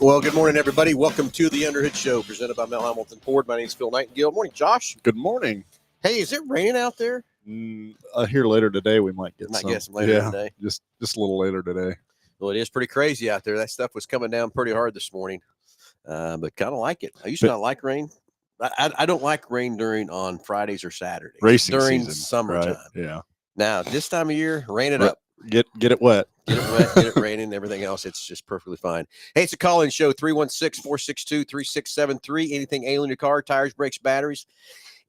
Well, good morning, everybody. Welcome to the Underhood Show, presented by Mel Hambelton Ford. My name is Phil Nightingale. Morning, Josh. Good morning. Hey, is it raining out there? Here later today, we might get some. Later today. Just a little later today. Well, it is pretty crazy out there. That stuff was coming down pretty hard this morning, but kind of like it. I used to not like rain. I don't like rain on Fridays or Saturdays. Racing during season, summertime. Right? Yeah. Now, this time of year, rain it up. Get it wet. Get it wet, get it raining, everything else. It's just perfectly fine. Hey, it's a call-in show, 316-462-3673. Anything ailing your car, tires, brakes, batteries.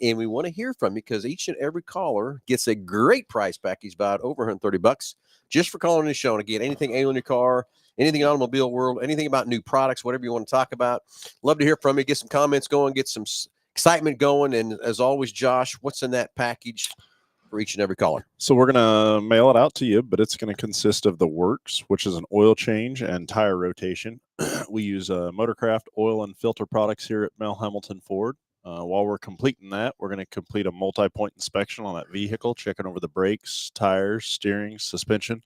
And we want to hear from you because each and every caller gets a great price package, about over $130 just for calling the show. And again, anything ailing your car, anything in the automobile world, anything about new products, whatever you want to talk about. Love to hear from you. Get some comments going, get some excitement going. And as always, Josh, what's in that package for each and every caller? So we're going to mail it out to you, but it's going to consist of the works, which is an oil change and tire rotation. We use Motorcraft oil and filter products here at Mel Hambelton Ford. While we're completing that, we're going to complete a multi-point inspection on that vehicle, checking over the brakes, tires, steering, suspension,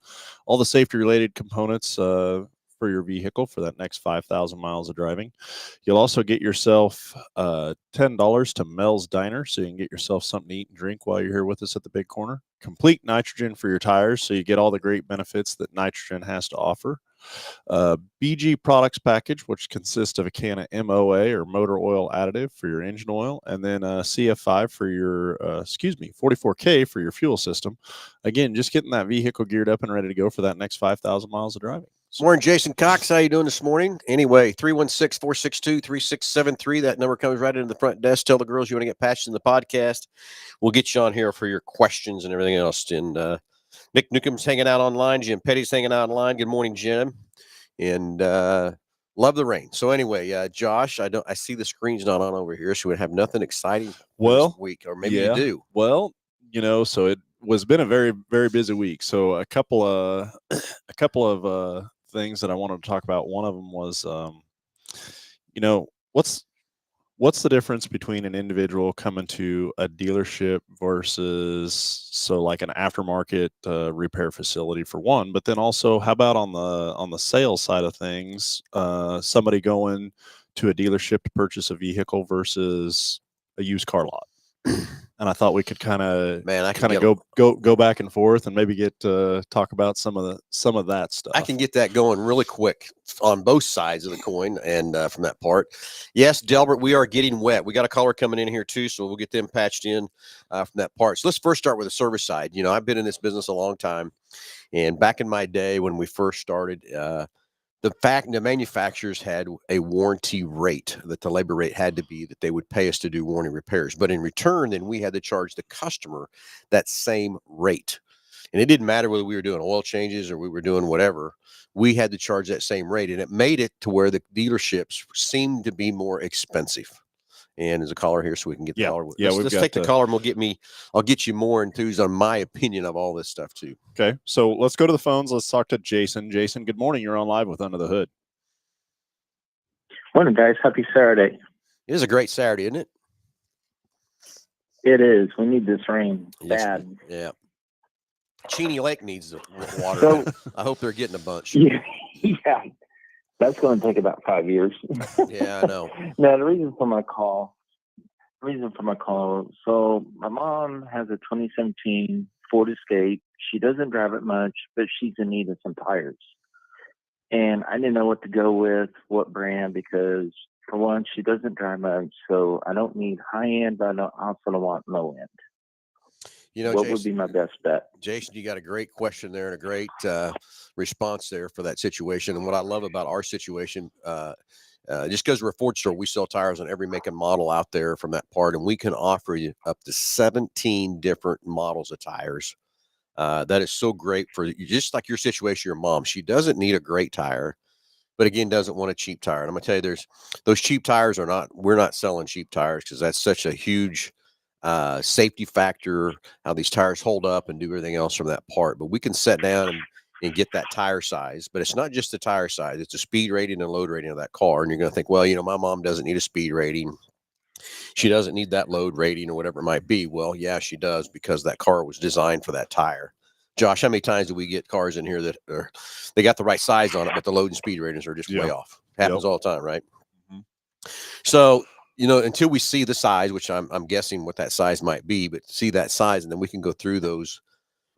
all the safety-related components for your vehicle for that next 5,000 miles of driving. You'll also get yourself $10 to Mel's Diner, so you can get yourself something to eat and drink while you're here with us at the Big Corner. Complete nitrogen for your tires, so you get all the great benefits that nitrogen has to offer. BG products package, which consists of a can of MOA or motor oil additive for your engine oil, and then CF5 for your 44K for your fuel system. Again, just getting that vehicle geared up and ready to go for that next 5,000 miles of driving. Morning, Jason Cox. How you doing this morning? Anyway, 316-462-3673. That number comes right into the front desk. Tell the girls you want to get patched in the podcast. We'll get you on here for your questions and everything else. And Nick Newcomb's hanging out online. Jim Petty's hanging out online. Good morning, Jim. And love the rain. So anyway, Josh, I see the screen's not on over here, so we have nothing exciting this week, or maybe you do. Well, so it was been a very, very busy week. So a couple of things that I wanted to talk about. One of them was, what's the difference between an individual coming to a dealership versus like an aftermarket repair facility for one, but then also how about on the sales side of things, somebody going to a dealership to purchase a vehicle versus a used car lot. And I thought we could kind of go back and forth and maybe get talk about some of that stuff. I can get that going really quick on both sides of the coin, and from that part. Yes, Delbert, we are getting wet. We got a caller coming in here too, so we'll get them patched in from that part. So let's first start with the service side. I've been in this business a long time, and back in my day when we first started, the manufacturers had a warranty rate that the labor rate had to be that they would pay us to do warranty repairs. But in return, then we had to charge the customer that same rate. And it didn't matter whether we were doing oil changes or we were doing whatever, we had to charge that same rate. And it made it to where the dealerships seemed to be more expensive. And there's a caller here, so we can get the caller. Let's take the caller, and I'll get you more enthused on my opinion of all this stuff too. Okay, so let's go to the phones. Let's talk to Jason. Jason, good morning. You're on live with Under the Hood. Morning, guys. Happy Saturday. It is a great Saturday, isn't it? It is. We need this rain bad. Yeah. Cheney Lake needs the water. So, I hope they're getting a bunch. Yeah. That's going to take about 5 years. Yeah, I know. Now, the reason for my call. So my mom has a 2017 Ford Escape. She doesn't drive it much, but she's in need of some tires. And I didn't know what to go with, what brand, because for one, she doesn't drive much. So I don't need high end, but I also don't want low end. What Jason, would be my best bet? Jason, you got a great question there and a great response there for that situation. And what I love about our situation, just because we're a Ford store, we sell tires on every make and model out there from that part. And we can offer you up to 17 different models of tires. That is so great for you, just like your situation, your mom. She doesn't need a great tire, but again, doesn't want a cheap tire. And I'm going to tell you, those cheap tires we're not selling cheap tires because that's such a huge safety factor, how these tires hold up and do everything else from that part. But we can sit down and get that tire size, but it's not just the tire size, it's the speed rating and load rating of that car. And you're going to think, well, my mom doesn't need a speed rating, she doesn't need that load rating or whatever it might be. Well, yeah, she does, because that car was designed for that tire Josh, how many times do we get cars in here that they got the right size on it, but the load and speed ratings are just way off? Happens all the time, right? Mhm. So, until we see the size, which I'm guessing what that size might be, but see that size, and then we can go through those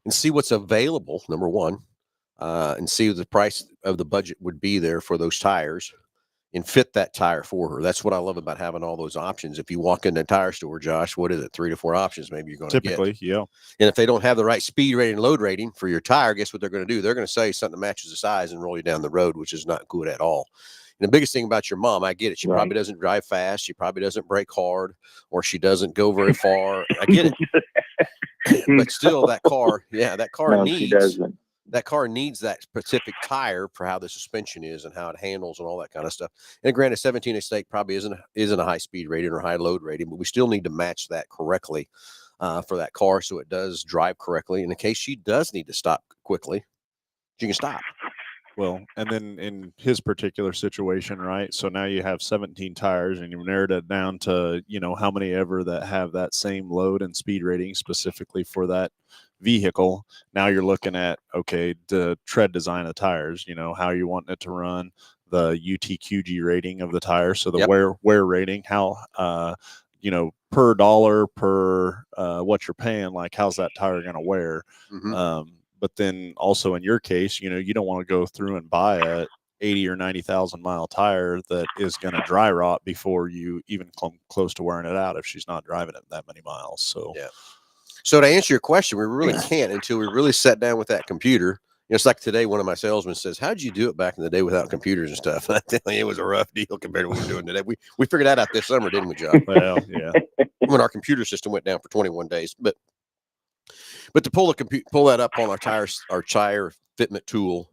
and see what's available, number one, and see what the price of the budget would be there for those tires and fit that tire for her. That's what I love about having all those options. If you walk in a tire store, Josh, what is it? 3 to 4 options maybe you're going to get. Typically, yeah. And if they don't have the right speed rating and load rating for your tire, guess what they're going to do? They're going to say something that matches the size and roll you down the road, which is not good at all. And the biggest thing about your mom, I get it. She probably doesn't drive fast. She probably doesn't brake hard, or she doesn't go very far. I get it. But still, that car needs that specific tire for how the suspension is and how it handles and all that kind of stuff. And granted, 17 Estate probably isn't a high speed rating or high load rating, but we still need to match that correctly for that car so it does drive correctly. In case she does need to stop quickly, she can stop. Well, and then in his particular situation, right? So now you have 17 tires and you've narrowed it down to, how many ever that have that same load and speed rating specifically for that vehicle. Now you're looking at, okay, the tread design of tires, how you want it to run, the UTQG rating of the tire. So the wear rating, how, per dollar per what you're paying, like how's that tire going to wear? Mm-hmm. But then also in your case, you don't want to go through and buy a 80 or 90,000 mile tire that is going to dry rot before you even come close to wearing it out if she's not driving it that many miles. So, So to answer your question, we really can't until we really sat down with that computer. It's like today, one of my salesmen says, how'd you do it back in the day without computers and stuff? And I tell you, it was a rough deal compared to what we're doing today. We figured that out this summer, didn't we, John? Well, yeah. When our computer system went down for 21 days. But to pull that up on our tire fitment tool,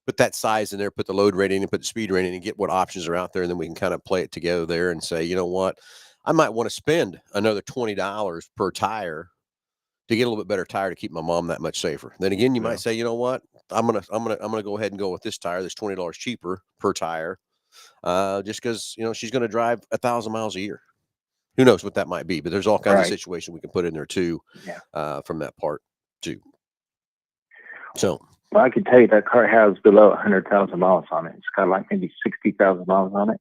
put that size in there, put the load rating and put the speed rating and get what options are out there. And then we can kind of play it together there and say, you know what, I might want to spend another $20 per tire to get a little bit better tire to keep my mom that much safer. Then again, you might say, you know what, I'm gonna go ahead and go with this tire that's $20 cheaper per tire, just because she's gonna drive 1,000 miles a year. Who knows what that might be? But there's all kinds of situations we can put in there too, from that part too. So, well, I can tell you that car has below 100,000 miles on it. It's got like maybe 60,000 miles on it.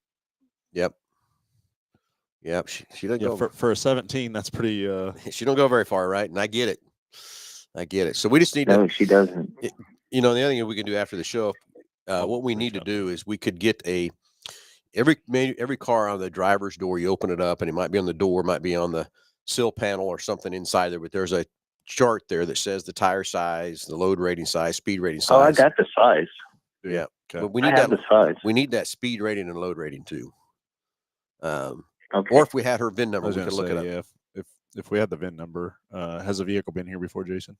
Yep. She doesn't go for a 17. That's pretty. She don't go very far, right? And I get it. So we just need to. She doesn't. The other thing we can do after the show, what we need to do is we could get every car on the driver's door, you open it up and it might be on the door, might be on the sill panel or something inside there, but there's a chart there that says the tire size, the load rating size, speed rating size. Oh, I got the size. Yeah. Okay. But we need the size. We need that speed rating and load rating too. Okay. Or if we had her VIN number, we could look it up. Yeah, if we had the VIN number, has the vehicle been here before, Jason?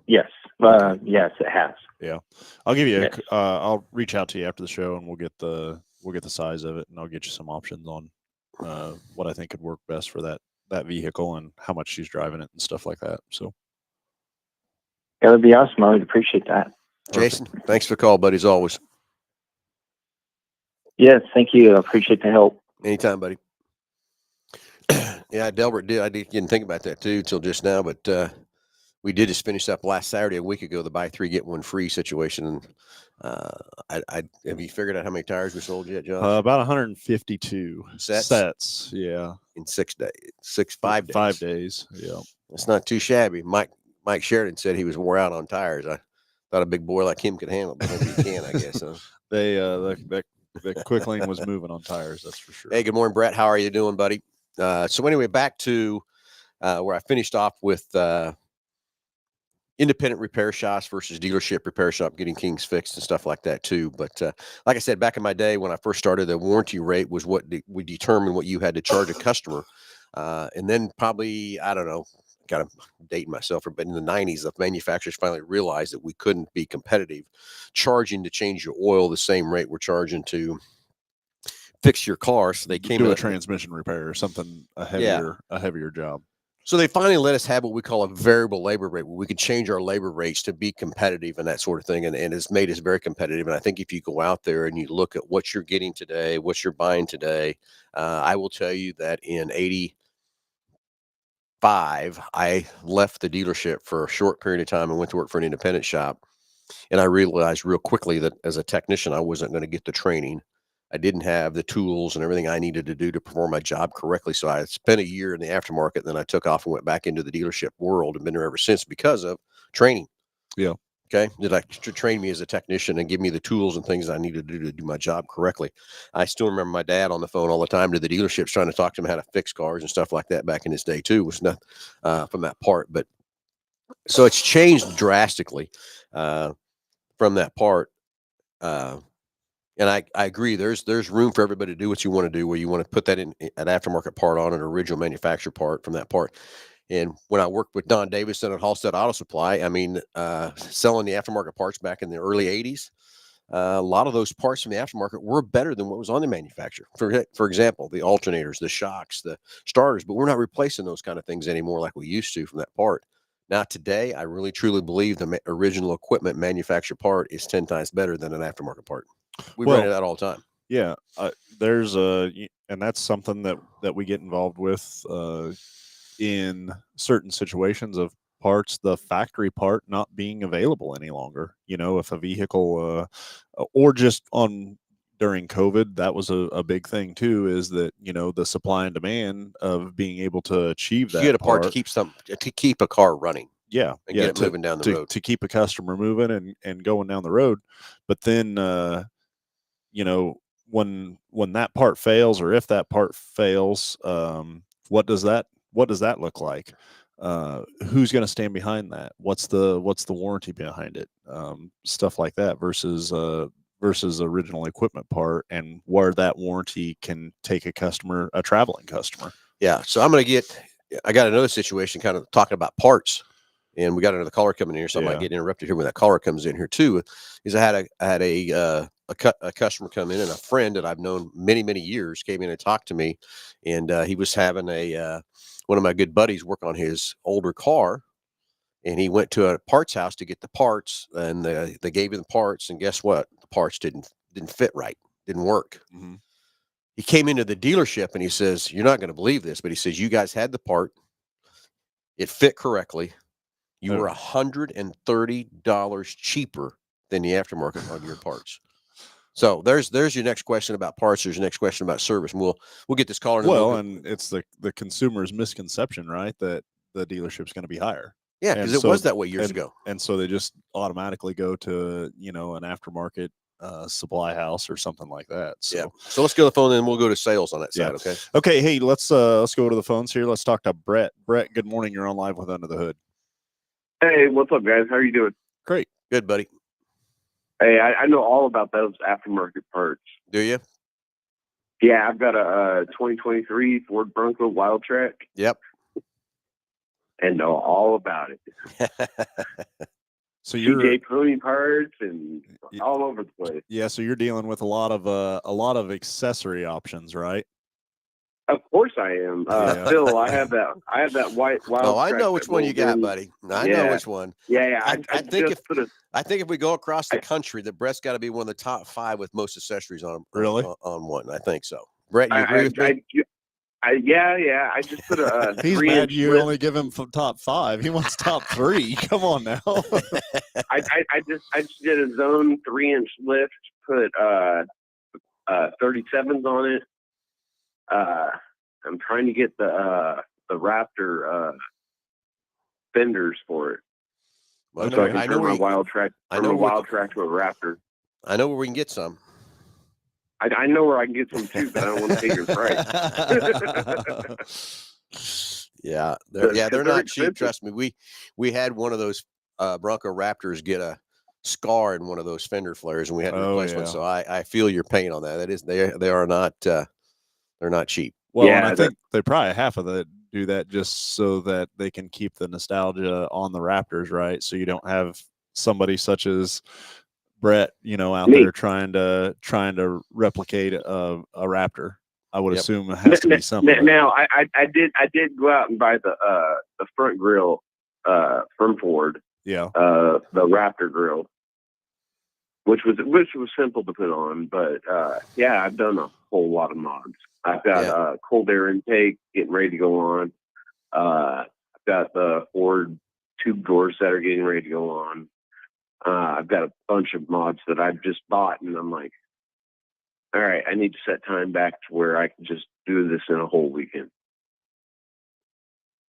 Yes. Yes, it has. Yeah, I'll give you. I'll reach out to you after the show, and we'll get the size of it, and I'll get you some options on what I think could work best for that vehicle and how much she's driving it and stuff like that. So, that would be awesome. I would appreciate that. Jason, thanks for the call, buddy, as always. Yes, thank you. I appreciate the help. Anytime, buddy. Yeah, Delbert I didn't think about that too till just now, but we did just finish up last Saturday, a week ago, the buy 3 get 1 free situation. And have you figured out how many tires we sold yet, Josh? About 152 sets. Yeah, in 6 days, 5 days. 5 days. Yeah, it's not too shabby. Mike Sheridan said he was wore out on tires. I thought a big boy like him could handle it, but maybe he can, I guess. Huh? The quick lane was moving on tires, that's for sure. Hey, good morning, Brett. How are you doing, buddy? So anyway, back to where I finished off with independent repair shops versus dealership repair shop getting Kings fixed and stuff like that too. But like I said, back in my day when I first started, the warranty rate was what would determine what you had to charge a customer. And then probably, I don't know, got to date myself, but in the 90s, the manufacturers finally realized that we couldn't be competitive charging to change your oil the same rate we're charging to fix your car. So they came to a transmission repair or something, a heavier job. So they finally let us have what we call a variable labor rate, where we could change our labor rates to be competitive and that sort of thing. And it's made us very competitive. And I think if you go out there and you look at what you're getting today, what you're buying today, I will tell you that in I left the dealership for a short period of time and went to work for an independent shop. And I realized real quickly that as a technician, I wasn't going to get the training. I didn't have the tools and everything I needed to do to perform my job correctly. So I spent a year in the aftermarket. Then I took off and went back into the dealership world and been there ever since because of training. Yeah. Okay. Did I train me as a technician and give me the tools and things I needed to do my job correctly? I still remember my dad on the phone all the time to the dealerships trying to talk to him how to fix cars and stuff like that back in his day too. Was not from that part, but so it's changed drastically from that part. Uh, and I agree. There's room for everybody to do what you want to do. Where you want to put that in an aftermarket part on an original manufacturer part from that part. And when I worked with Don Davison at Halstead Auto Supply, I mean, selling the aftermarket parts back in the early '80s, a lot of those parts from the aftermarket were better than what was on the manufacturer. For example, the alternators, the shocks, the starters. But we're not replacing those kind of things anymore like we used to from that part. Now today, I really truly believe the original equipment manufacturer part is 10 times better than an aftermarket part. We run into that all the time. Yeah, there's and that's something that we get involved with in certain situations of parts, the factory part not being available any longer. If a vehicle or just on during COVID, that was a big thing too, is that, the supply and demand of being able to achieve that You get a part part to keep a car running. yeah, And get it moving down the road. To keep a customer moving and going down the road. But then, when that part fails, or if that part fails, what does that look like? Who's going to stand behind that? What's the warranty behind it? Stuff like that versus original equipment part, and where that warranty can take a traveling customer. Yeah. So I got another situation kind of talking about parts, and we got another caller coming in here. So I might get interrupted here when that caller comes in here too. Is I had a customer come in, and a friend that I've known many, many years came in and talked to me, and he was having one of my good buddies work on his older car, and he went to a parts house to get the parts, and they gave him the parts, and guess what? The parts didn't fit right, didn't work. Mm-hmm. He came into the dealership and he says, "You're not going to believe this," but he says, "You guys had the part, it fit correctly. You were $130 cheaper than the aftermarket on your parts." So there's your next question about parts. There's your next question about service. And we'll get this caller. And it's the consumer's misconception, right? That the dealership's going to be higher. Yeah, because it was that way years ago. And so they just automatically go to, an aftermarket supply house or something like that. So, yeah. So let's go to the phone and we'll go to sales on that side. Okay. Okay. Hey, let's go to the phones here. Let's talk to Brett. Brett, good morning. You're on live with Under the Hood. Hey, what's up, guys? How are you doing? Great. Good, buddy. Hey, I know all about those aftermarket parts. Do you? Yeah, I've got a 2023 Ford Bronco Wildtrak. Yep. And know all about it. So you're TJ Pony parts and all over the place. Yeah, so you're dealing with a lot of accessory options, right? Of course I am. Phil, I have that white Wildtrak. Oh, I know which one you got, buddy. I know which one. Yeah. I think if we go across the country, that Brett's got to be one of the top 5 with most accessories on Really? on one. I think so. Brett, you agree with me? Yeah. I just put a. He's mad you only give him from top 5. He wants top 3. Come on now. I just did a zone 3-inch lift. Put 37s on it. I'm trying to get the Raptor fenders for it. Well, So I can turn my Wildtrak to a Raptor. I know where we can get some. I know where I can get some too, but I don't want to pay your price. Yeah, they're not cheap. Trust me. We had one of those Bronco Raptors get a scar in one of those fender flares, and we had to replace one. So I feel your pain on that. That is, they are not they're not cheap. Well, and I think they probably half of it do that just so that they can keep the nostalgia on the Raptors, right? So you don't have somebody such as Brett, out there trying to replicate a Raptor. I would assume it has to be something. Now, I did go out and buy the front grill from Ford. Yeah. The Raptor grill, which was simple to put on, but I've done a whole lot of mods. I've got cold air intake getting ready to go on. I've got the Ford tube doors that are getting ready to go on. I've got a bunch of mods that I've just bought, and I'm like, all right, I need to set time back to where I can just do this in a whole weekend.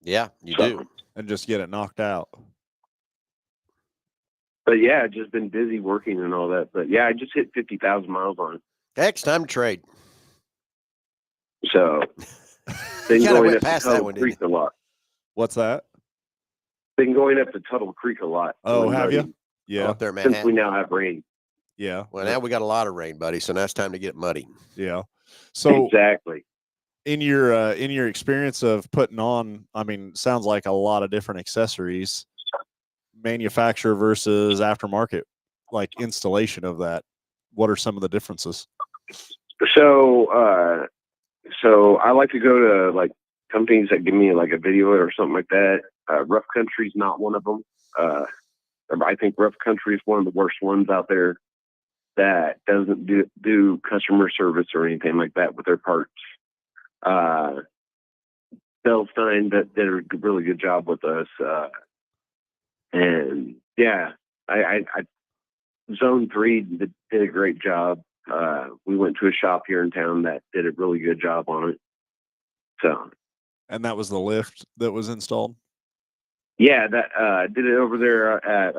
Yeah, you do. And just get it knocked out. But yeah, I've just been busy working and all that. But yeah, I just hit 50,000 miles on it. Heck, it's time to trade. So been kinda going went up to past that Tuttle one, didn't Creek a lot. What's that? Been going up to Tuttle Creek a lot. Oh, doing have you? muddy, Yeah. Up there, Since Manhattan. we now have rain. Yeah. Well, now we got a lot of rain, buddy. So now it's time to get muddy. Yeah. So Exactly. in your experience of putting on, I mean, sounds like a lot of different accessories, manufacturer versus aftermarket, like installation of that. What are some of the differences? So, so I like to go to like companies that give me like a video or something like that. Rough Country's not one of them. I think Rough Country is one of the worst ones out there that doesn't do customer service or anything like that with their parts. Bellstein that did a really good job with us. And yeah, I Zone 3 did a great job. We went to a shop here in town that did a really good job on it. So, And that was the lift that was installed? yeah, that did it over there at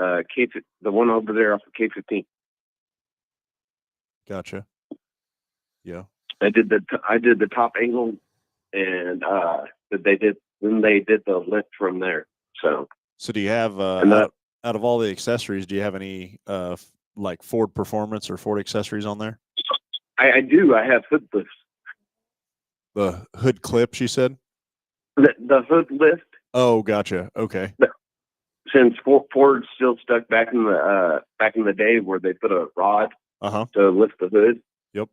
the one over there off of K15. Gotcha. Yeah. I did the top angle, and they did the lift from there. So Do you have And out of all the accessories, do you have any like Ford Performance or Ford accessories on there? I do. I have hood lifts. The hood clips, you said? The hood lift. Oh, gotcha. Okay. Since Ford's still stuck back in the day where they put a rod Uh-huh. to lift the hood. Yep.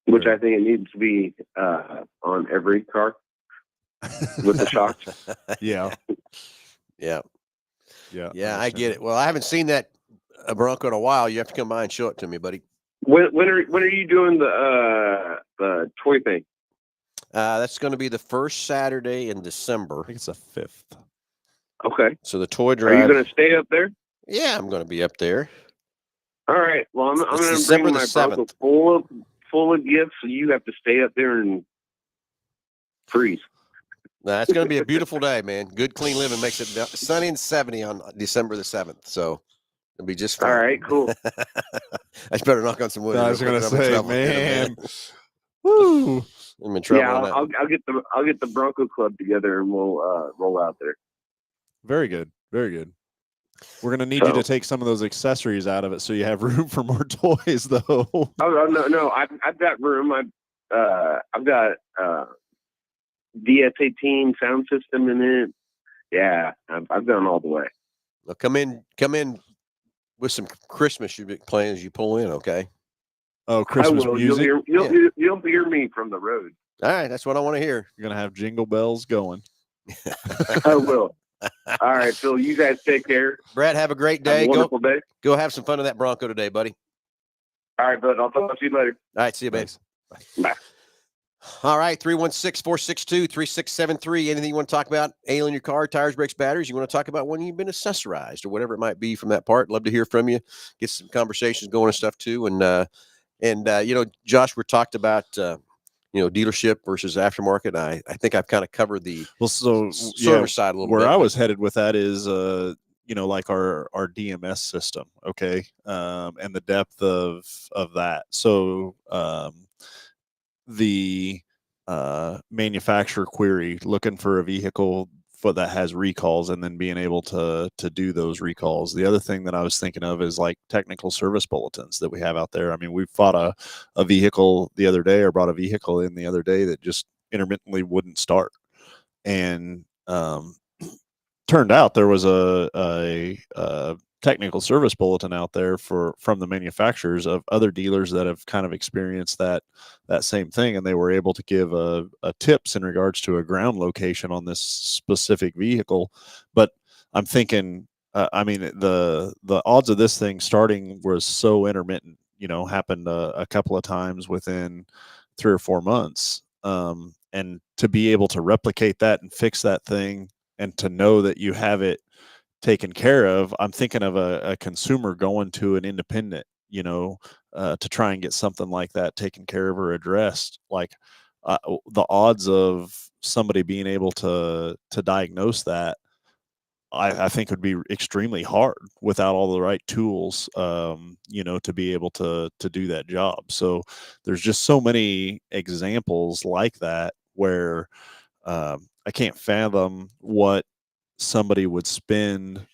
Which Right. I think it needs to be on every car with the shocks. Yeah. Yeah. Yeah. Yeah, I get it. Well, I haven't seen that Bronco in a while. You have to come by and show it to me, buddy. When are you doing the toy thing? That's going to be the first Saturday in December. I think it's the 5th. Okay. So the toy Are drive. you going to stay up there? Yeah, I'm going to be up there. All right. Well, I'm going to December bring the my 7th. Bronco full of gifts, so you have to stay up there and freeze. Nah, it's going to be a beautiful day, man. Good, clean living makes it sunny and 70 on December the 7th. So it'll be just fine. All right, cool. I better knock on some wood. I was real going quick, to I'm in say, trouble here in a man. minute. Woo. I'm in trouble. Yeah, on that. I'll get the Bronco Club together and we'll roll out there. Very good. Very good. We're going to need you to take some of those accessories out of it so you have room for more toys, though. Oh no, I've got room. I've got DS18 sound system in it. Yeah, I've gone all the way. Well, come in with some Christmas you playing as you pull in, okay? Oh, Christmas I will. music. You'll hear me from the road. All right, that's what I want to hear. You're going to have jingle bells going. I will. All right, Phil, you guys take care. Brad, have a great day. Have a wonderful day. Go have some fun in that Bronco today, buddy. All right, bud. I'll talk to you later. All right, see you, man. Bye. All right, 316-462-3673. Anything you want to talk about? Ailing your car, tires, brakes, batteries. You want to talk about when you've been accessorized or whatever it might be from that part. Love to hear from you. Get some conversations going and stuff too. And Josh, we talked about dealership versus aftermarket. I think I've kind of covered the service side a little bit. Where I was headed with that is like our DMS system, okay, and the depth of that. So the manufacturer query, looking for a vehicle that has recalls and then being able to do those recalls. The other thing that I was thinking of is like technical service bulletins that we have out there. I mean, we fought a vehicle the other day, or brought a vehicle in the other day that just intermittently wouldn't start. And turned out there was a technical service bulletin out there from the manufacturers of other dealers that have kind of experienced that same thing, and they were able to give a tips in regards to a ground location on this specific vehicle. But I'm thinking, the odds of this thing starting was so intermittent. Happened a couple of times within 3 or 4 months. and to be able to replicate that and fix that thing, and to know that you have it taken care of. I'm thinking of a consumer going to an independent, to try and get something like that taken care of or addressed. Like the odds of somebody being able to diagnose that, I think would be extremely hard without all the right tools, to be able to do that job. So there's just so many examples like that where I can't fathom what somebody would spend,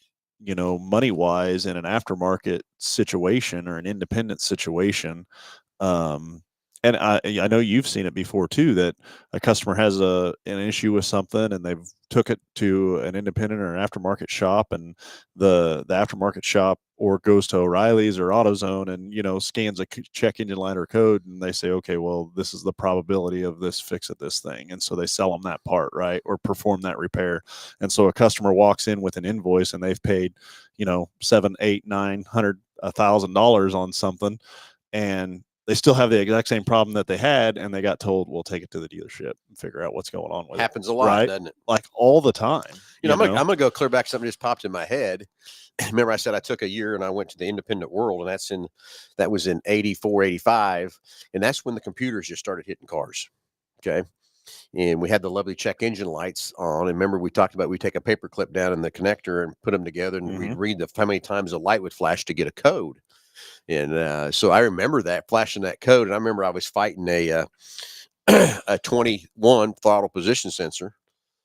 money wise in an aftermarket situation or an independent situation. Um, and I know you've seen it before too, that a customer has an issue with something and they've took it to an independent or an aftermarket shop, and the aftermarket shop or goes to O'Reilly's or AutoZone and, scans a check engine light or code, and they say, okay, well, this is the probability of this fix of this thing. And so they sell them that part, right? Or perform that repair. And so a customer walks in with an invoice and they've paid, $700, $800, $900, $1,000 on something, and they still have the exact same problem that they had, and they got told, "We'll take it to the dealership and figure out what's going on with Happens it." a lot, right? doesn't it? Like all the time. I'm gonna go clear back something just popped in my head. Remember, I said I took a year and I went to the independent world, and that was in 84, 85, and that's when the computers just started hitting cars. Okay. And we had the lovely check engine lights on. And remember, we talked about we take a paper clip down in the connector and put them together, and we'd read how many times the light would flash to get a code. And so I remember that flashing that code, and I remember I was fighting a 21 throttle position sensor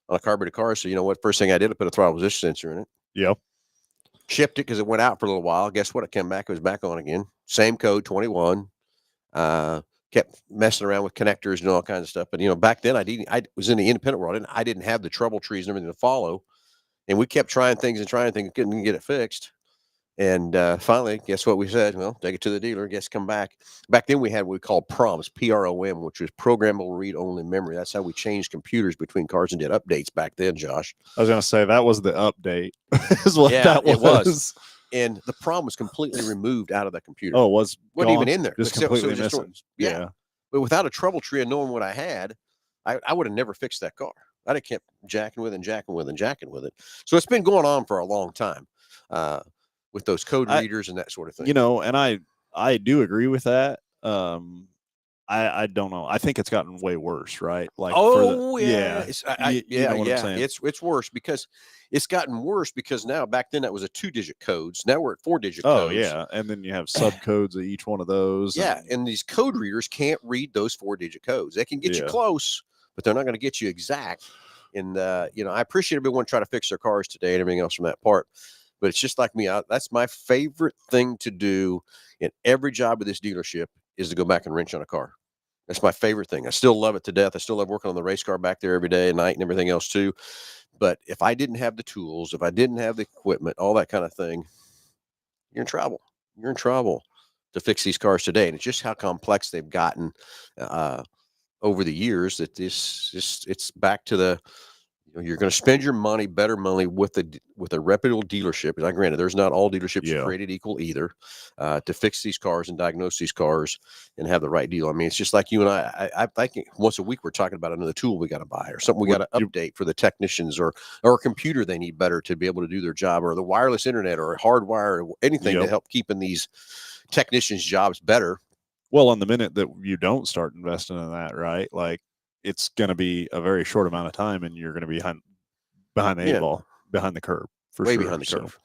on a carbureted car. So you know what? First thing I did, I put a throttle position sensor in it. Yep. Shipped it because it went out for a little while. Guess what? It came back. It was back on again. Same code, 21. Kept messing around with connectors and all kinds of stuff. But back then I was in the independent world, and I didn't have the trouble trees and everything to follow. And we kept trying things, couldn't get it fixed. And finally, guess what we said? Well, take it to the dealer. Guess come back. Back then we had what we called PROMs, PROM, which was programmable read-only memory. That's how we changed computers between cars and did updates back then, Josh. I was going to say that was the update. Is what that was. It was. And the PROM was completely removed out of the computer. Oh, it wasn't even in there. Just completely missing. Yeah. But without a trouble tree and knowing what I had, I would have never fixed that car. I'd have kept jacking with it. So it's been going on for a long time. With those code readers and that sort of thing. And I do agree with that. I don't know. I think it's gotten way worse, right? Like, yeah. Yeah. It's worse because it's gotten worse because now back then that was a 2-digit codes. Now we're at 4-digit codes. Oh yeah. And then you have subcodes of each one of those. Yeah. And these code readers can't read those 4-digit codes. They can get you close, but they're not going to get you exact. And, I appreciate everyone trying to fix their cars today and everything else from that part. But it's just like me. That's my favorite thing to do in every job of this dealership is to go back and wrench on a car. That's my favorite thing. I still love it to death. I still love working on the race car back there every day and night and everything else too. But if I didn't have the tools, if I didn't have the equipment, all that kind of thing, you're in trouble. You're in trouble to fix these cars today. And it's just how complex they've gotten over the years that it's back to the, you're going to spend your money, better money with a reputable dealership. And granted, there's not all dealerships created equal either, to fix these cars and diagnose these cars and have the right deal. I mean, it's just like you and I think once a week we're talking about another tool we got to buy or something we got to update for the technicians or a computer they need better to be able to do their job, or the wireless internet or a hardwire or anything to help keeping these technicians' jobs better. Well, on the minute that you don't start investing in that, right? Like, it's going to be a very short amount of time, and you're going to be behind the 8 ball, behind the curve, way behind the curve.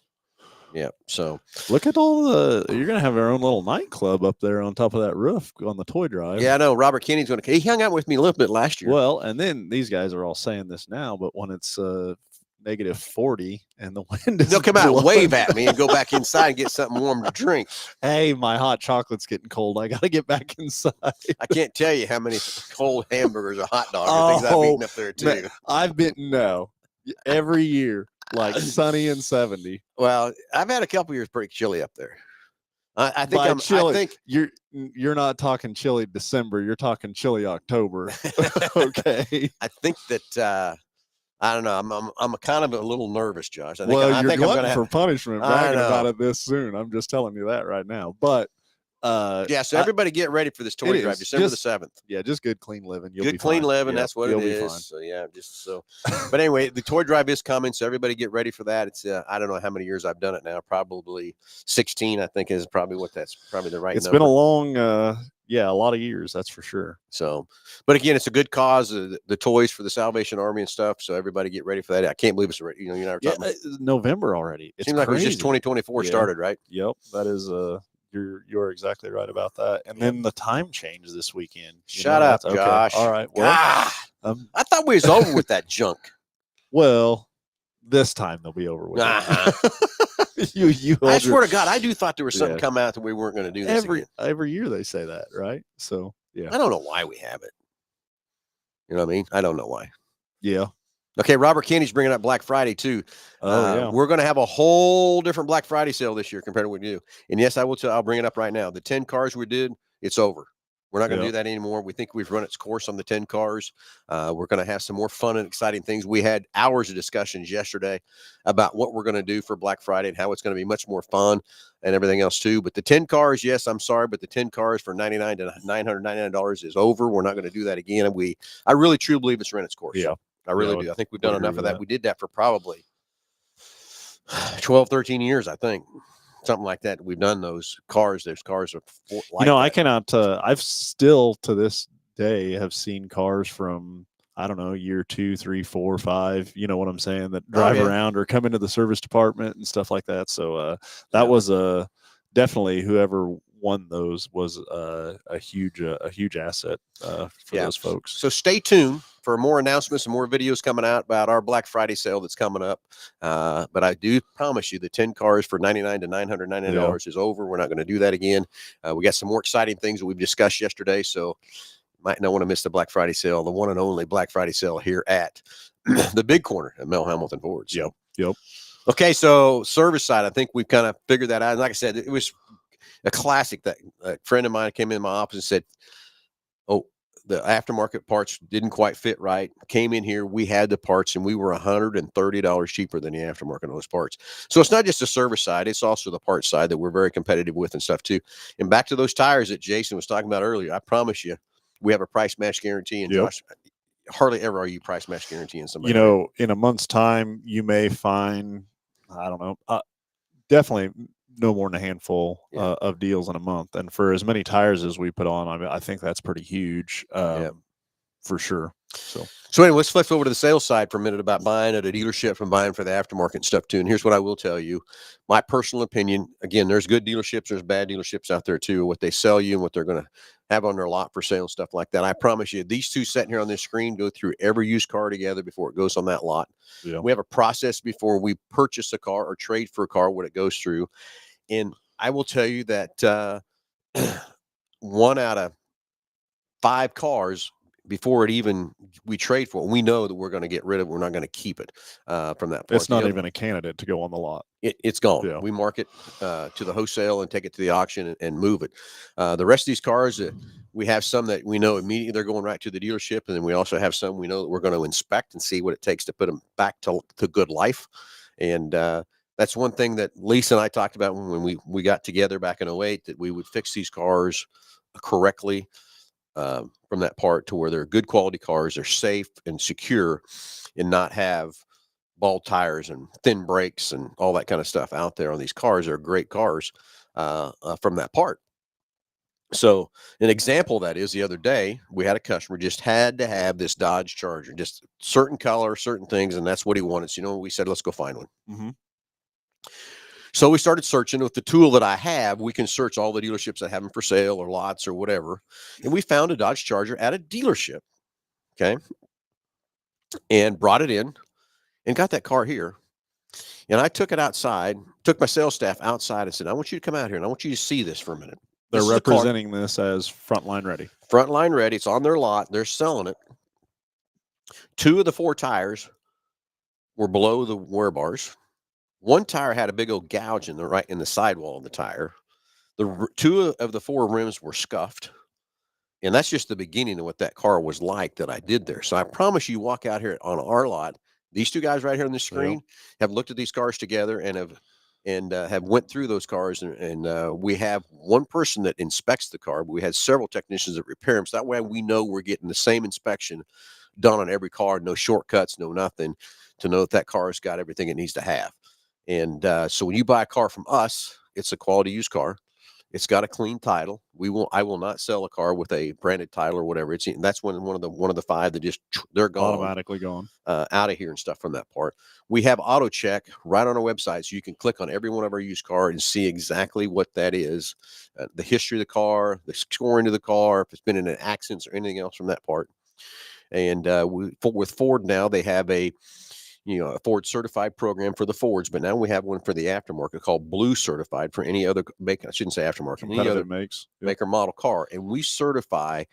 Yeah. So look at you're going to have our own little nightclub up there on top of that roof on the toy drive. Yeah, I know. Robert Kenny's going to. He hung out with me a little bit last year. Well, and then these guys are all saying this now, but when it's -40 and the wind is they'll come out and wave at me and go back inside and get something warm to drink. Hey, my hot chocolate's getting cold. I got to get back inside. I can't tell you how many cold hamburgers or hot dogs or things I've eaten up there too. Man, I've been every year, like sunny and 70. Well, I've had a couple years pretty chilly up there. I think By chilly, I think you're not talking chilly December. You're talking chilly October. Okay. I think that I don't know. I'm kind of a little nervous, Josh. You're glutton for punishment bragging about it this soon. I'm just telling you that right now. But Yeah, so everybody get ready for this toy it drive, is. December Just- the 7th. Yeah, just good, clean living. You'll Good, be clean fine. living. Yep, That's what you'll it be is. fine. So yeah, just so. But anyway, the toy drive is coming, so everybody get ready for that. It's I don't know how many years I've done it now. Probably 16. I think is probably that's probably the right It's number. been a long, a lot of years. That's for sure. So, but again, it's a good cause. The toys for the Salvation Army and stuff. So everybody get ready for that. I can't believe it's already. You know, you're talking. November already. It seems like it was just crazy. 2024 started, right? Yep, that is you're exactly right about that. And then the time change this weekend. Shut up, okay. Josh. All right. Well, God, I thought we was over with that junk. Well, this time they'll be over with. You. I swear to God, I do thought there was something Yeah. come out that we weren't going to do this again. Every year they say that, right? So yeah. I don't know why we have it. You know what I mean? I don't know why. Yeah. Okay, Robert Kenny's bringing up Black Friday too. Yeah. We're going to have a whole different Black Friday sale this year compared to what we do. And yes, I'll bring it up right now. The 10 cars we did, it's over. We're not going to do that anymore. We think we've run its course on the 10 cars. We're going to have some more fun and exciting things. We had hours of discussions yesterday about what we're going to do for Black Friday and how it's going to be much more fun and everything else too. But the 10 cars, yes, I'm sorry, but the 10 cars for $99 to $999 is over. We're not going to do that again. I really truly believe it's run its course. Yeah. I really do. I think we've done enough of that. that. We did that for probably 12, 13 years, I think. Something like that. We've done those cars. There's cars of like I cannot. I've still to this day have seen cars from I don't know year 2, 3, 4, 5. You know what I'm saying? That drive around or come into the service department and stuff like that. So that was definitely whoever won those was a huge asset for those folks. So stay tuned for more announcements and more videos coming out about our Black Friday sale that's coming up. But I do promise you the 10 cars for $99 to $999 is over. We're not going to do that again. We got some more exciting things that we've discussed yesterday. So might not want to miss the Black Friday sale, the one and only Black Friday sale here at the Big Corner at Mel Hambelton Ford. So. Yep. Okay, so service side, I think we've kind of figured that out. And like I said, it was a classic that a friend of mine came in my office and said, "Oh, the aftermarket parts didn't quite fit right." Came in here, we had the parts, and we were $130 cheaper than the aftermarket on those parts. So it's not just the service side; it's also the parts side that we're very competitive with and stuff too. And back to those tires that Jason was talking about earlier, I promise you, we have a price match guarantee. And Josh, hardly ever are you price match guaranteeing somebody. In a month's time, you may find, I don't know, definitely no more than a handful of deals in a month. And for as many tires as we put on, I think that's pretty huge for sure. So anyway, let's flip over to the sales side for a minute about buying at a dealership and buying for the aftermarket and stuff too. And here's what I will tell you. My personal opinion, again, there's good dealerships, there's bad dealerships out there too, what they sell you and what they're going to have on their lot for sale and stuff like that. I promise you, these two sitting here on this screen go through every used car together before it goes on that lot. Yeah. We have a process before we purchase a car or trade for a car, what it goes through. And I will tell you that 1 out of 5 cars before we trade for it, we know that we're going to get rid of it. We're not going to keep it from that point. It's not even a candidate to go on the lot. It's gone. Yeah. We mark it to the wholesale and take it to the auction and move it. The rest of these cars, we have some that we know immediately they're going right to the dealership. And then we also have some we know that we're going to inspect and see what it takes to put them back to good life. And that's one thing that Lisa and I talked about when we got together back in 2008, that we would fix these cars correctly from that part to where they're good quality cars, they're safe and secure, and not have bald tires and thin brakes and all that kind of stuff out there on these cars. They're great cars from that part. So an example of that is the other day we had a customer just had to have this Dodge Charger, just certain color, certain things, and that's what he wanted. So, we said, let's go find one. Mm-hmm. So we started searching. With the tool that I have, we can search all the dealerships that have them for sale or lots or whatever. And we found a Dodge Charger at a dealership. Okay. And brought it in and got that car here. And I took it outside, took my sales staff outside and said, I want you to come out here and I want you to see this for a minute. They're representing this as Frontline Ready. Frontline Ready. It's on their lot. They're selling it. 2 of the 4 tires were below the wear bars. 1 tire had a big old gouge in the sidewall of the tire. The 2 of the 4 rims were scuffed. And that's just the beginning of what that car was like that I did there. So I promise you, walk out here on our lot. These 2 guys right here on the screen have looked at these cars together and have and have went through those cars, and we have one person that inspects the car, but we had several technicians that repair them. So that way we know we're getting the same inspection done on every car, no shortcuts, no nothing, to know that car has got everything it needs to have. And so when you buy a car from us, it's a quality used car. It's got a clean title. I will not sell a car with a branded title or whatever. That's one of the 5 that just they're gone, Automatically gone. out of here and stuff from that part. We have auto check right on our website, so you can click on every one of our used car and see exactly what that is, the history of the car, the scoring of the car, if it's been in an accident or anything else from that part. And with Ford now, they have a Ford certified program for the Fords, but now we have one for the aftermarket called Blue Certified for any other make. I shouldn't say aftermarket, any other makes. maker model car, and we certify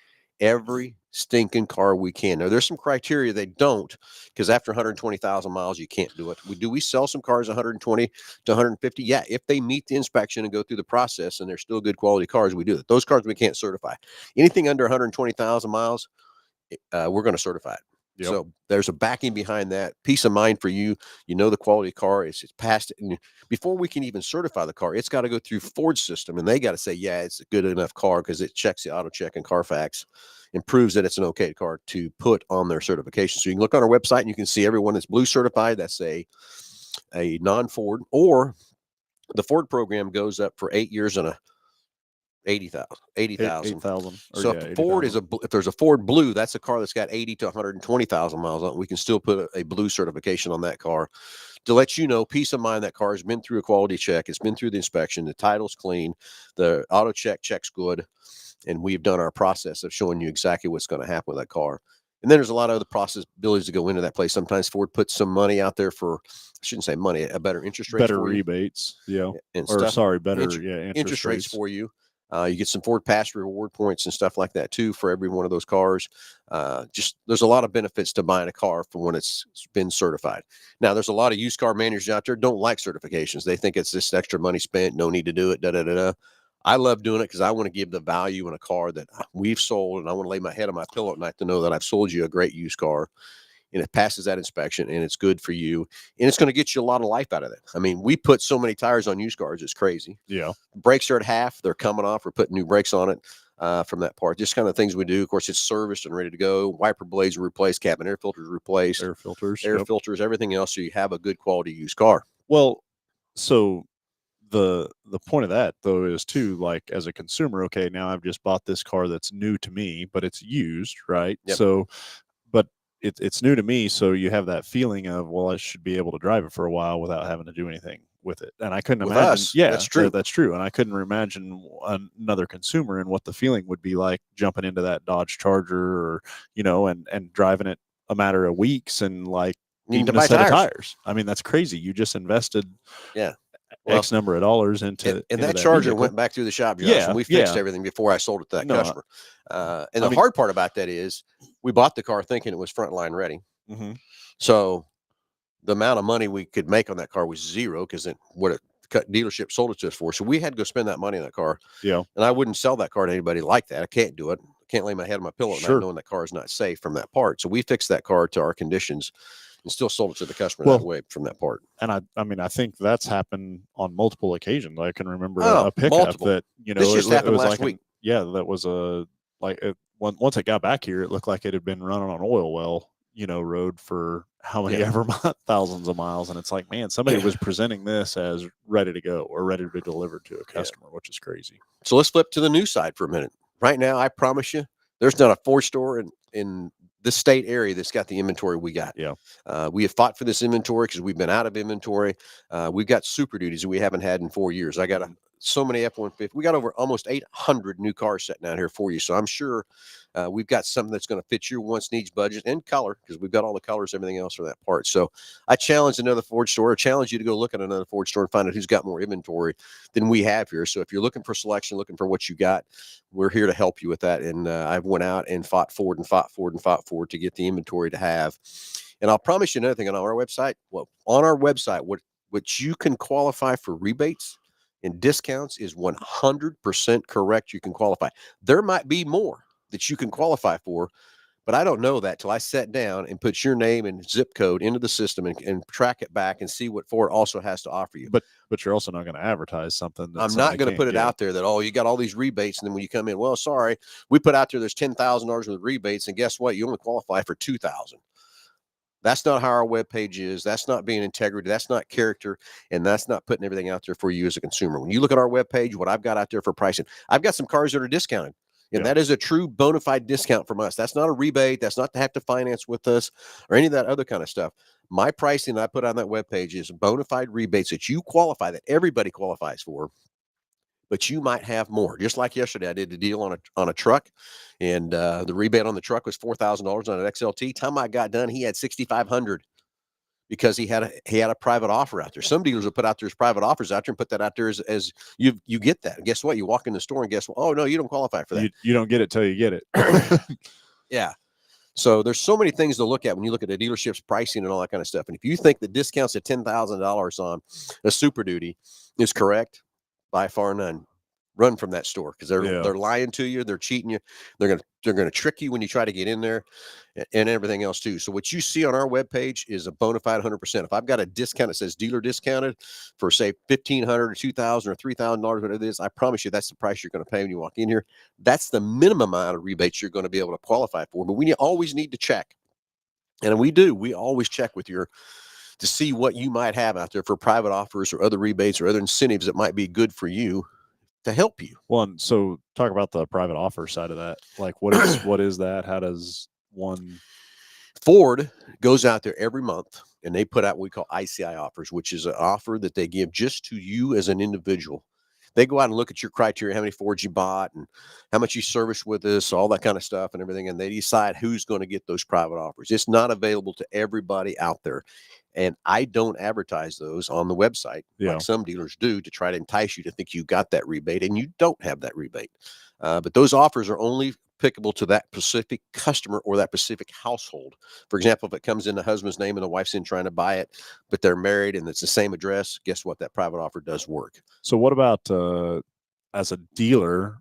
every stinking car we can. Now, there's some criteria they don't, because after 120,000 miles, you can't do it. We sell some cars 120 to 150. Yeah, if they meet the inspection and go through the process and they're still good quality cars, we do it. Those cars we can't certify. Anything under 120,000 miles, we're going to certify it. Yep. So there's a backing behind that. Peace of mind for you. You know the quality of the car. It's passed. And before we can even certify the car, it's got to go through Ford's system, and they got to say, yeah, it's a good enough car, because it checks the auto check and Carfax and proves that it's an okay car to put on their certification. So you can look on our website and you can see everyone that's Blue certified. That's a non-Ford, or the Ford program goes up for 8 years and a 80,000. 8,000. So if Ford if there's a Ford Blue, that's a car that's got 80 to 120,000 miles on it. We can still put a Blue certification on that car to let you know, peace of mind, that car has been through a quality check. It's been through the inspection. The title's clean. The auto checks good. And we've done our process of showing you exactly what's going to happen with that car. And then there's a lot of other possibilities to go into that place. Sometimes Ford puts some money out there for, I shouldn't say money, a better interest rate, better rebates, and or stuff. Sorry, better interest rates for you. You get some Ford Pass reward points and stuff like that too for every one of those cars. Just there's a lot of benefits to buying a car from when it's been certified. Now, there's a lot of used car managers out there don't like certifications. They think it's just extra money spent, no need to do it. I love doing it because I want to give the value in a car that we've sold, and I want to lay my head on my pillow at night to know that I've sold you a great used car, and it passes that inspection, and it's good for you, and it's going to get you a lot of life out of it. I mean, we put so many tires on used cars, it's crazy. Yeah. Brakes are at half. They're coming off. We're putting new brakes on it from that part. Just kind of things we do. Of course, it's serviced and ready to go. Wiper blades are replaced. Cabin air filters replaced. Air filters, everything else, so you have a good quality used car. Well, so the point of that, though, is too, like, as a consumer, okay, now I've just bought this car that's new to me, but it's used, right? Yep. So, but it's new to me, so you have that feeling of, well, I should be able to drive it for a while without having to do anything with it. And I couldn't imagine. Us, yeah, that's true. That's true. And I couldn't imagine another consumer and what the feeling would be like jumping into that Dodge Charger, or and driving it a matter of weeks and like even a set of tires. I mean, that's crazy. You just invested X number of dollars into that Charger vehicle. Went back through the shop, Josh, and we fixed everything before I sold it to that customer. And the hard part about that is we bought the car thinking it was frontline ready. Mm-hmm. So the amount of money we could make on that car was zero, because what a dealership sold it to us for. So we had to go spend that money on that car. Yeah. And I wouldn't sell that car to anybody like that. I can't do it. I can't lay my head on my pillow at night knowing that car is not safe from that part. So we fixed that car to our conditions and still sold it to the customer that way from that part. And I think that's happened on multiple occasions. I can remember a pickup that, this just happened was last week. That was once it got back here, it looked like it had been running on oil well, road for how many ever thousands of miles. And it's like, man, somebody was presenting this as ready to go or ready to be delivered to a customer, which is crazy. So let's flip to the new side for a minute. Right now, I promise you, there's not a Ford store in this state area that's got the inventory we got. Yeah. We have fought for this inventory because we've been out of inventory. We've got Super Duties that we haven't had in 4 years. I got so many F-150. We got over almost 800 new cars sitting out here for you. So I'm sure we've got something that's going to fit your wants, needs, budget, and color, because we've got all the colors, everything else for that part. So I challenge another Ford store. I challenge you to go look at another Ford store and find out who's got more inventory than we have here. So if you're looking for selection, looking for what you got, we're here to help you with that. And I've went out and fought Ford to get the inventory to have. And I'll promise you another thing on our website. Well, on our website, what you can qualify for rebates and discounts is 100% correct. You can qualify. There might be more that you can qualify for, But I don't know that till I sat down and put your name and zip code into the system and track it back and see what Ford also has to offer you. But you're also not going to advertise something that I'm not going to put it out there that, oh, you got all these rebates. And then when you come in, well, sorry, we put out there there's $10,000 worth of rebates. And guess what? You only qualify for $2,000. That's not how our webpage is. That's not being integrity. That's not character. And that's not putting everything out there for you as a consumer. When you look at our webpage, what I've got out there for pricing, I've got some cars that are discounted. And that is a true bona fide discount from us. That's not a rebate. That's not to have to finance with us or any of that other kind of stuff. My pricing I put on that webpage is bona fide rebates that you qualify, that everybody qualifies for, but you might have more. Just like yesterday, I did a deal on a truck, and the rebate on the truck was $4,000 on an XLT. Time I got done, he had $6,500 because he had a private offer out there. Some dealers will put out their private offers out there and put that out there as you get that. And guess what? You walk in the store and guess what? Oh no, you don't qualify for that. You don't get it till you get it. Yeah. So there's so many things to look at when you look at a dealership's pricing and all that kind of stuff. And if you think the discounts at $10,000 on a Super Duty is correct, by far none. Run from that store because they're lying to you, they're cheating you, they're gonna trick you when you try to get in there, and everything else too. So what you see on our webpage is a bona fide 100%. If I've got a discount that says dealer discounted for say $1,500 or $2,000 or $3,000, whatever it is, I promise you that's the price you're going to pay when you walk in here. That's the minimum amount of rebates you're going to be able to qualify for. But we always need to check, and we do. We always check with to see what you might have out there for private offers or other rebates or other incentives that might be good for you to help you. Well, and so talk about the private offer side of that. Like what is that? How does one? Ford goes out there every month and they put out what we call ICI offers, which is an offer that they give just to you as an individual. They go out and look at your criteria, how many Fords you bought and how much you serviced with us, all that kind of stuff and everything. And they decide who's going to get those private offers. It's not available to everybody out there. And I don't advertise those on the website like some dealers do to try to entice you to think you got that rebate, and you don't have that rebate. But those offers are only applicable to that specific customer or that specific household. For example, if it comes in the husband's name and the wife's in trying to buy it, but they're married and it's the same address, guess what? That private offer does work. So what about as a dealer,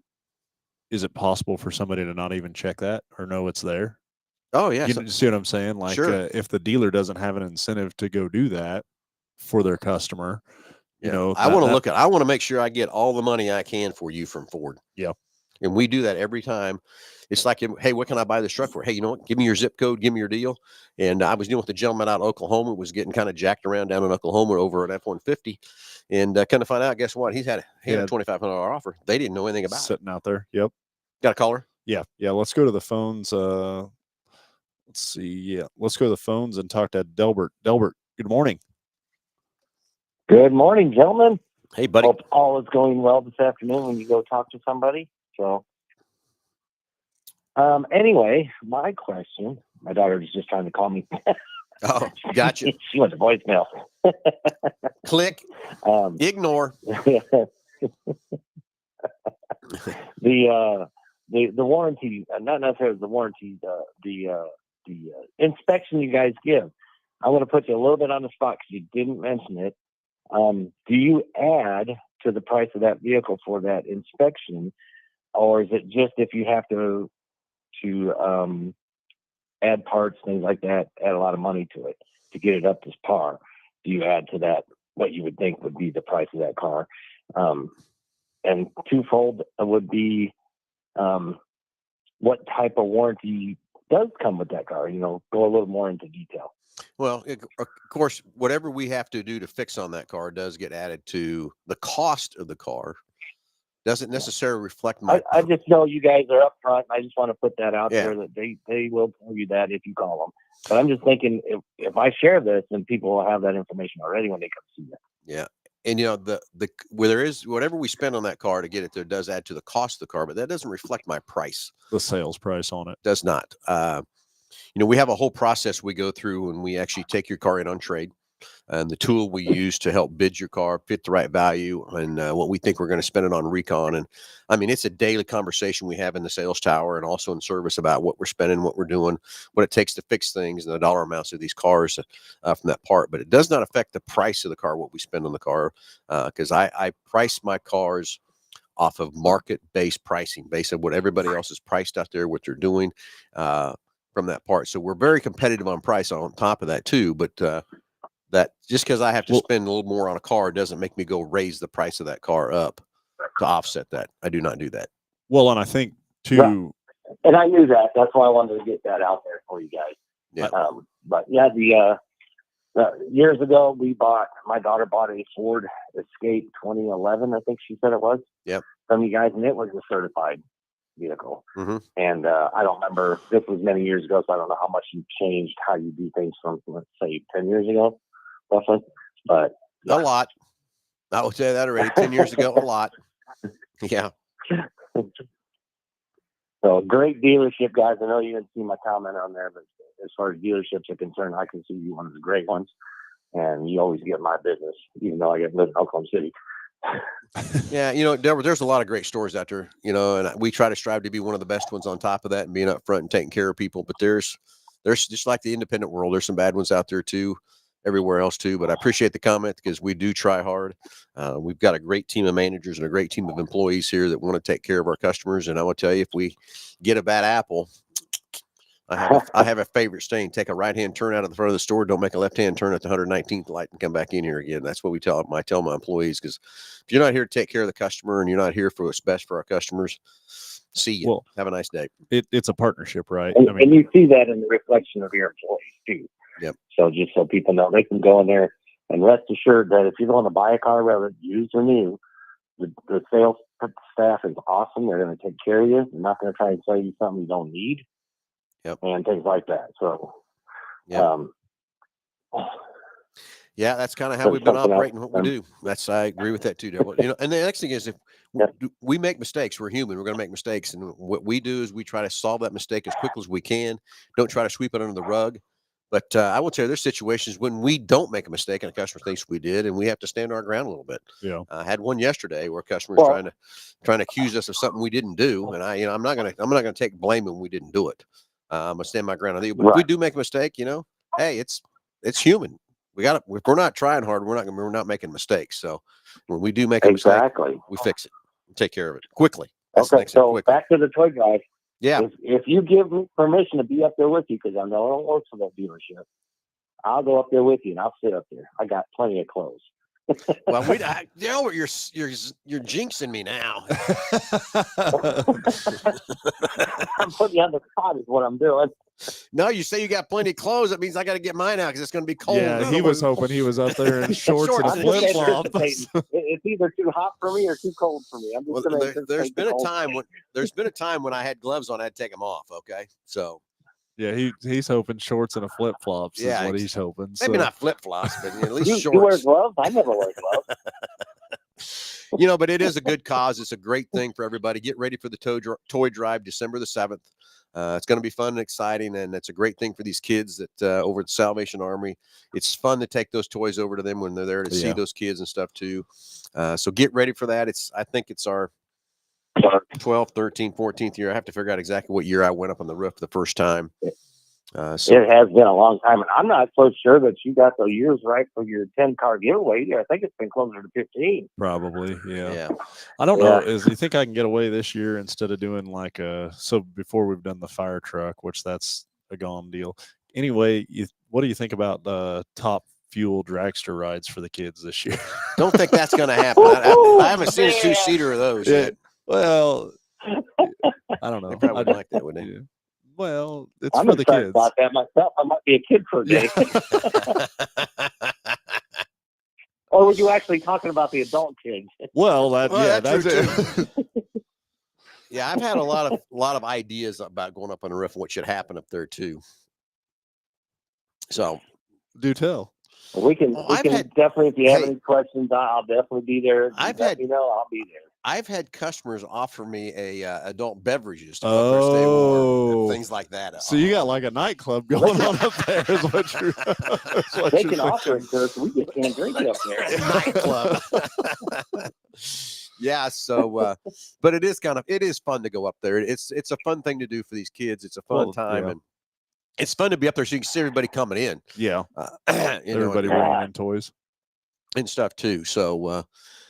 is it possible for somebody to not even check that or know it's there? Oh, yeah. You see what I'm saying? Like, if the dealer doesn't have an incentive to go do that for their customer, you know, I want to I want to make sure I get all the money I can for you from Ford. Yeah. And we do that every time. It's like, hey, what can I buy this truck for? Hey, you know what? Give me your zip code. Give me your deal. And I was dealing with a gentleman out of Oklahoma, was getting kind of jacked around down in Oklahoma over an F-150. And kind of find out, guess what? He had a $2,500 offer. They didn't know anything about sitting out there. Yep. Got a caller? Yeah. Yeah. Let's go to the phones. Let's see. Yeah. Let's go to the phones and talk to Delbert. Delbert, good morning. Good morning, gentlemen. Hey, buddy. Hope all is going well this afternoon when you go talk to somebody. So, anyway, my question, my daughter was just trying to call me. Oh, gotcha. She went to voicemail. Click. Ignore. The warranty, not necessarily the warranty, the inspection you guys give. I want to put you a little bit on the spot because you didn't mention it. Do you add to the price of that vehicle for that inspection, or is it just if you have to add parts, things like that, add a lot of money to it to get it up to par? Do you add to that what you would think would be the price of that car? And twofold would be what type of warranty does come with that car? You know, go a little more into detail. Well, of course, whatever we have to do to fix on that car does get added to the cost of the car. Doesn't necessarily reflect my. I just know you guys are upfront. I just want to put that out there that they will tell you that if you call them. But I'm just thinking if I share this, then people will have that information already when they come see it. Yeah. And, you know, where there is whatever we spend on that car to get it there does add to the cost of the car, but that doesn't reflect my price. The sales price on it does not. You know, we have a whole process we go through when we actually take your car in on trade, and the tool we use to help bid your car, fit the right value, and what we think we're going to spend it on recon. And I mean, it's a daily conversation we have in the sales tower and also in service about what we're spending, what we're doing, what it takes to fix things, and the dollar amounts of these cars from that part. But it does not affect the price of the car, what we spend on the car, because I price my cars off of market-based pricing, based on what everybody else is priced out there, what they're doing. from that part. So we're very competitive on price on top of that too. But that just because I have to spend a little more on a car doesn't make me go raise the price of that car up to offset that. I do not do that. Well, and I think too. And I knew that. That's why I wanted to get that out there for you guys. Yeah. But yeah, years ago, my daughter bought a Ford Escape 2011, I think she said it was. Yep. From you guys, and it was a certified vehicle. Mm-hmm. And I don't remember, this was many years ago, so I don't know how much you changed how you do things from, let's say, 10 years ago, roughly. But a lot. I will tell you that already. 10 years ago, a lot. Yeah. So great dealership, guys. I know you didn't see my comment on there, but as far as dealerships are concerned, I consider you one of the great ones. And you always get my business, even though I live in Oklahoma City. Yeah, Delbert, there's a lot of great stores out there, and we try to strive to be one of the best ones on top of that and being up front and taking care of people. But there's just like the independent world, there's some bad ones out there too, everywhere else too. But I appreciate the comment because we do try hard. We've got a great team of managers and a great team of employees here that want to take care of our customers. And I will tell you, if we get a bad apple, I have a favorite saying: take a right-hand turn out of the front of the store, don't make a left-hand turn at the 119th light and come back in here again. That's what I tell my employees, because if you're not here to take care of the customer and you're not here for what's best for our customers, see you. Well, have a nice day. It's a partnership, right? And you see that in the reflection of your employees too. Yep. So just so people know, they can go in there and rest assured that if you're going to buy a car, whether it's used or new, the sales staff is awesome. They're going to take care of you. They're not going to try and sell you something you don't need. Yep. And things like that. So, yeah, that's kind of how we've been operating what we do. I agree with that too, Devil. And the next thing is, if we make mistakes, we're human, we're going to make mistakes. And what we do is we try to solve that mistake as quickly as we can. Don't try to sweep it under the rug. But I will tell you, there's situations when we don't make a mistake and a customer thinks we did, and we have to stand our ground a little bit. Yeah. I had one yesterday where a customer was trying to accuse us of something we didn't do. And I'm not going to take blame when we didn't do it. I'm gonna stand my ground on you. But if we do make a mistake, hey, it's human. If we're not trying hard, we're not making mistakes. So when we do make a mistake, we fix it. We take care of it quickly. Okay, so back to the toy drive. Yeah. If you give me permission to be up there with you, because I know I don't work for that dealership, I'll go up there with you and I'll sit up there. I got plenty of clothes. Well, Delbert, you're jinxing me now. I'm putting you on the spot is what I'm doing. No, you say you got plenty of clothes. That means I got to get mine out because it's going to be cold. Yeah, he was hoping he was up there in shorts and a flip flop. It's either too hot for me or too cold for me. I'm just there's been a time when I had gloves on, I had to take them off. Okay, so. Yeah, he's hoping shorts and a flip flops is what he's hoping. Maybe not flip flops, but at least shorts. You wear gloves? I never wear gloves. But it is a good cause. It's a great thing for everybody. Get ready for the toy drive, December the 7th. It's going to be fun and exciting, and it's a great thing for these kids that over at the Salvation Army. It's fun to take those toys over to them when they're there to see those kids and stuff too. So get ready for that. I think it's our 12th, 13th, 14th year. I have to figure out exactly what year I went up on the roof the first time. So it has been a long time, and I'm not so sure that you got the years right for your 10-car giveaway. I think it's been closer to 15. Probably, yeah. I don't know. Do you think I can get away this year instead of doing so before we've done the fire truck, which that's a gone deal. Anyway, what do you think about the top fuel dragster rides for the kids this year? Don't think that's going to happen. I haven't seen a 2-seater of those yet. Well, I don't know. They probably wouldn't like that, would they? Yeah. Well, it's I'm for the kids. About that myself. I might be a kid for a day. Or were you actually talking about the adult kids? Well, that's it. Yeah, I've had a lot of ideas about going up on the roof and what should happen up there too. So, do tell. We can definitely, if you have any questions, I'll definitely be there. I'll be there. I've had customers offer me adult beverages to go up there, stay warm, and things like that. So you got like a nightclub going on up there, is what you're. They can offer it to us. We just can't drink it up there. Nightclub. Yeah. So, but it is fun to go up there. It's a fun thing to do for these kids. It's a fun time, and it's fun to be up there so you can see everybody coming in. Yeah. Everybody bringing in toys and stuff too. So,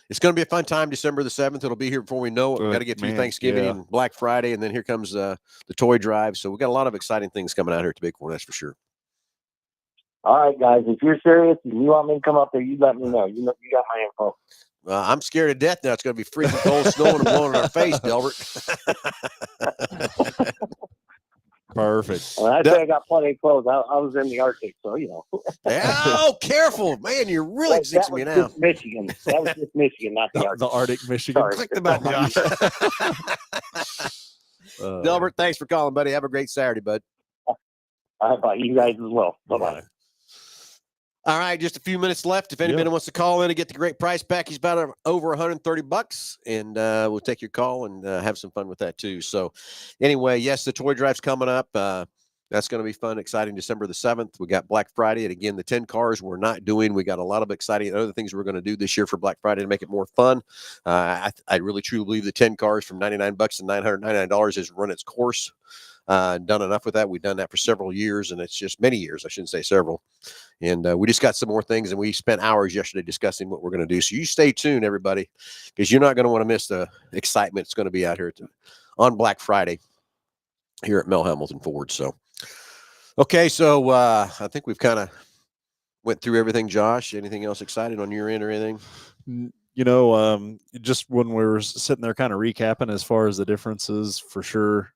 it's going to be a fun time. December the 7th. It'll be here before we know it. We've got to get through Thanksgiving and Black Friday, and then here comes the toy drive. So we've got a lot of exciting things coming out here at the Bighorn, that's for sure. All right, guys. If you're serious and you want me to come up there, you let me know. You got my info. I'm scared to death now. It's going to be freezing cold, snowing, and blowing in our face, Delbert. Perfect. Well, I say I got plenty of clothes. I was in the Arctic, so Oh, careful, man! You're really jinxing me now. Michigan. That was just Michigan, not the Arctic. The Arctic, Michigan. Sorry. Click the button, Josh. Delbert, thanks for calling, buddy. Have a great Saturday, bud. Bye. You guys as well. Bye-bye. All right, just a few minutes left. If anybody wants to call in and get the great price package, about over $130, and we'll take your call and have some fun with that too. So, anyway, yes, the toy drive's coming up. That's going to be fun, exciting. December the 7th. We got Black Friday, and again, the 10 cars we're not doing. We got a lot of exciting other things we're going to do this year for Black Friday to make it more fun. I really truly believe the 10 cars from $99 to $999 has run its course. Done enough with that. We've done that for several years, and it's just many years. I shouldn't say several. And we just got some more things, and we spent hours yesterday discussing what we're going to do. So you stay tuned, everybody, because you're not going to want to miss the excitement that's going to be out here on Black Friday here at Mel Hambelton Ford. So, okay, so I think we've kind of went through everything. Josh, anything else exciting on your end or anything? Just when we were sitting there kind of recapping as far as the differences, for sure,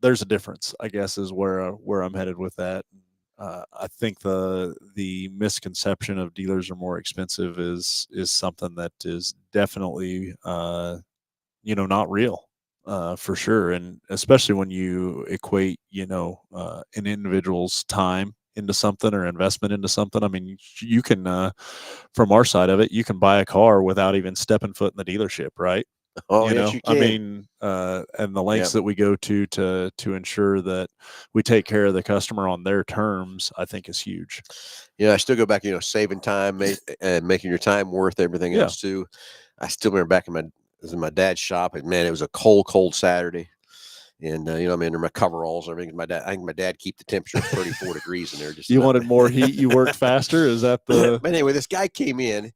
there's a difference, I guess, is where I'm headed with that. I think the misconception of dealers are more expensive is something that is definitely, not real, for sure. And especially when you equate, an individual's time into something or investment into something. I mean, you can, from our side of it, you can buy a car without even stepping foot in the dealership, right? Oh, yes, you can. I mean, and the lengths that we go to ensure that we take care of the customer on their terms, I think is huge. Yeah, I still go back, saving time and making your time worth everything else too. I still remember back in my dad's shop, and man, it was a cold Saturday. And I'm under my coveralls. I think my dad keep the temperature at 34 degrees in there. Just you wanted more heat. You worked faster. Is that the? But anyway, this guy came in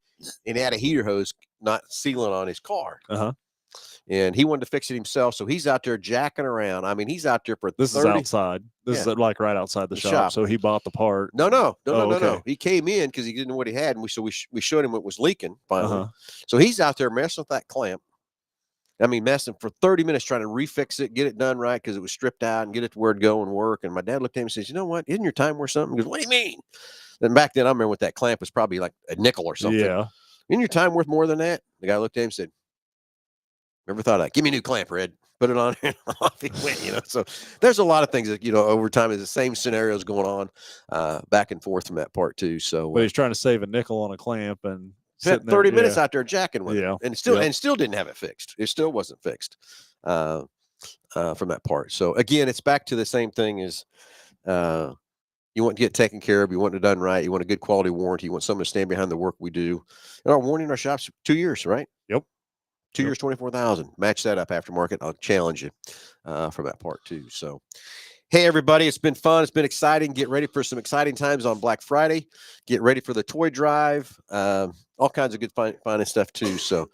and had a heater hose not sealing on his car. And he wanted to fix it himself, so he's out there jacking around. I mean, he's out there for this 30. Is outside. This is like right outside the shop. So he bought the part. No. He came in because he didn't know what he had, and we showed him what was leaking finally. So he's out there messing with that clamp. I mean, messing for 30 minutes trying to refix it, get it done right because it was stripped out and get it to where it'd go and work. And my dad looked at him and says, "You know what? Isn't your time worth something?" He goes, "What do you mean?" And back then, I remember with that clamp was probably like a nickel or something. Yeah. Isn't your time worth more than that? The guy looked at him and said, "Never thought of that. Give me a new clamp, Red." Put it on and off he went, So there's a lot of things that, over time is the same scenarios going on back and forth from that part too. So but he's trying to save a nickel on a clamp and spent 30 minutes out there jacking with it, and still didn't have it fixed. It still wasn't fixed from that part. So again, it's back to the same thing as you want to get taken care of, you want it done right, you want a good quality warranty, you want someone to stand behind the work we do. And our warranty in our shops 2 years, right? Yep. 2 years, 24,000. Match that up aftermarket. I'll challenge you from that part too. So, hey, everybody, it's been fun. It's been exciting. Get ready for some exciting times on Black Friday. Get ready for the toy drive. All kinds of good fun and stuff too. So,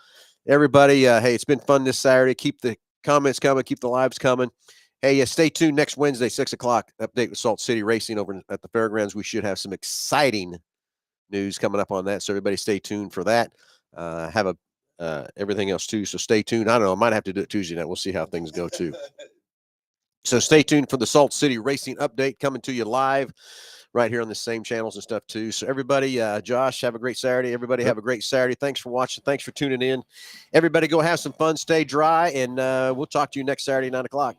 everybody, hey, it's been fun this Saturday. Keep the comments coming. Keep the lives coming. Hey, stay tuned next Wednesday, 6 o'clock. Update with Salt City Racing over at the fairgrounds. We should have some exciting news coming up on that. So, everybody, stay tuned for that. Have everything else too. So, stay tuned. I don't know. I might have to do it Tuesday night. We'll see how things go too. So stay tuned for the Salt City Racing update coming to you live right here on the same channels and stuff too. So everybody, Josh, have a great Saturday. Everybody have a great Saturday. Thanks for watching. Thanks for tuning in. Everybody go have some fun. Stay dry, and we'll talk to you next Saturday, 9 o'clock.